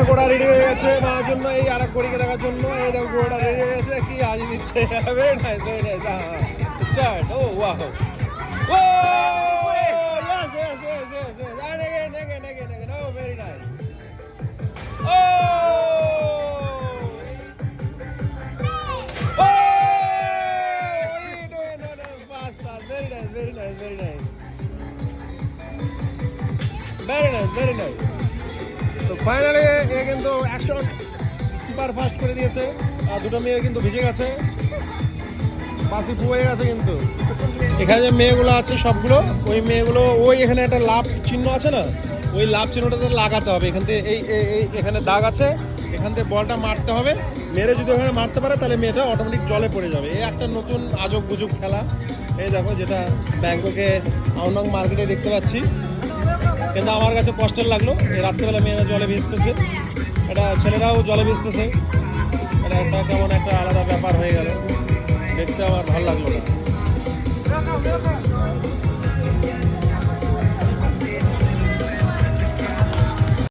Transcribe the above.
একটা ঘোড়া রেডি হয়ে গেছে মারার জন্য, এই আর এক ঘড়িকে দেখার জন্য। এই দেখো ঘোড়া রেডি হয়ে গেছে, কি হাজি দিচ্ছে। Very nice, very nice. Start. Oh wow, oh yes yes yes yes yes, and again, oh very nice, oh oh no fast, very nice, very nice, very nice, very nice, very nice. তো finally এ কিন্তু action super fast করে দিয়েছে। আর দুটো মেয়ে কিন্তু ভিজে গেছে, পাশে হয়ে গেছে। কিন্তু এখানে যে মেয়েগুলো আছে সবগুলো, ওই মেয়েগুলো ওই এখানে একটা লাভ চিহ্ন আছে না, ওই লাভ চিহ্নটাতে লাগাতে হবে। এখান থেকে এই এখানে দাগ আছে, এখান থেকে বলটা মারতে হবে। মেরে যদি ওখানে মারতে পারে তাহলে মেয়েটা অটোমেটিক জলে পড়ে যাবে। এই একটা নতুন আজব গুজব খেলা। এই দেখো, যেটা ব্যাংককে আউনং মার্কেটে দেখতে পাচ্ছি। কিন্তু আমার কাছে কষ্টের লাগলো, এই রাত্রিবেলা মেয়েরা জলে ভিজতেছে, এটা ছেলেরাও জলে ভিজতেছে। এটা একটা কেমন একটা আলাদা ব্যাপার হয়ে গেল, দেখতে আমার ভালো লাগলো না।